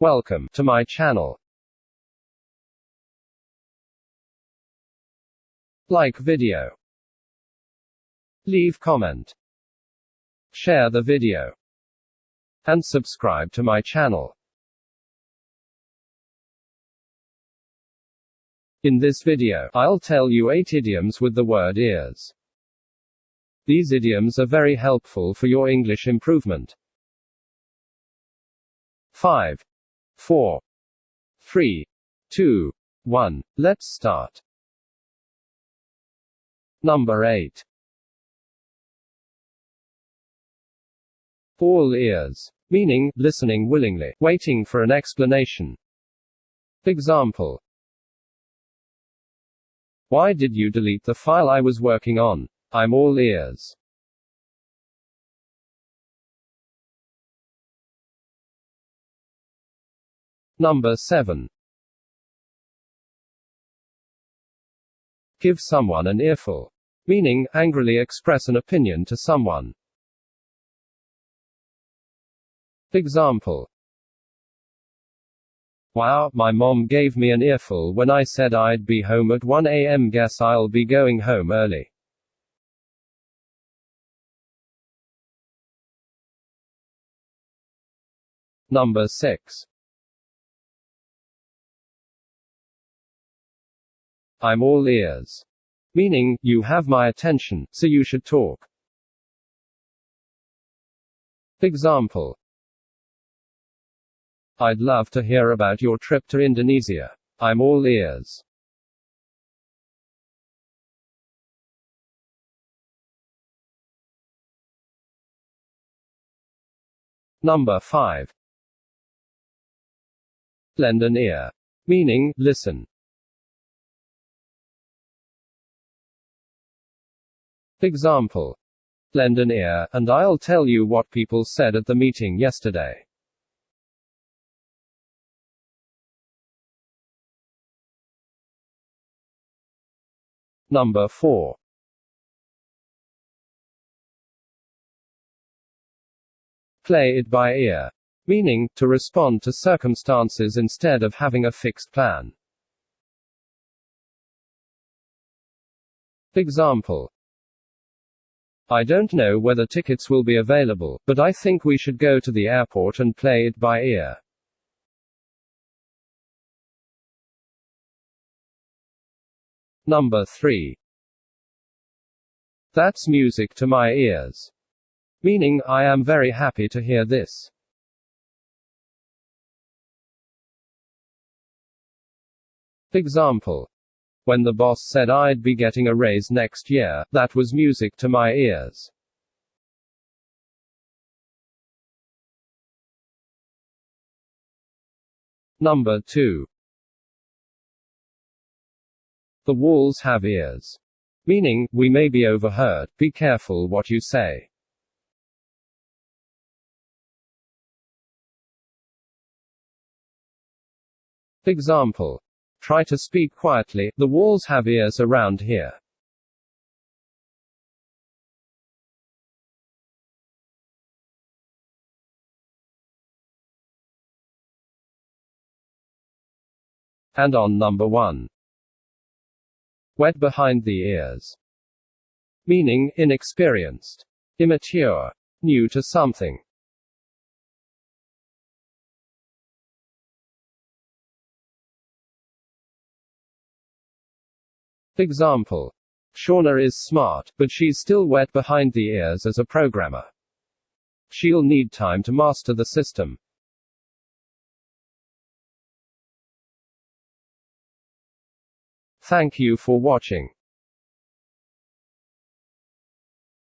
Welcome to my channel. Like video. Leave comment. Share the video. And subscribe to my channel. In this video, I'll tell you 8 idioms with the word ears. These idioms are very helpful for your English improvement. 5, 4, 3, 2, 1. Let's start. Number 8. All ears. Meaning, listening willingly, waiting for an explanation. Example. Why did you delete the file I was working on? I'm all ears. Number 7. Give someone an earful. Meaning, angrily express an opinion to someone. Example. Wow, my mom gave me an earful when I said I'd be home at 1 a.m. Guess I'll be going home early. Number 6. I'm all ears. Meaning, you have my attention, so you should talk. Example. I'd love to hear about your trip to Indonesia. I'm all ears. Number 5. Lend an ear. Meaning, listen. Example. Lend an ear, and I'll tell you what people said at the meeting yesterday. Number 4. Play it by ear. Meaning, to respond to circumstances instead of having a fixed plan. Example. I don't know whether tickets will be available, but I think we should go to the airport and play it by ear. Number 3. That's music to my ears. Meaning, I am very happy to hear this. Example. When the boss said I'd be getting a raise next year, that was music to my ears. Number 2. The walls have ears. Meaning, we may be overheard, be careful what you say. Example. Try to speak quietly, the walls have ears around here. And on number 1. Wet behind the ears. Meaning, inexperienced, immature, new to something. Example. Shauna is smart, but she's still wet behind the ears as a programmer. She'll need time to master the system. Thank you for watching.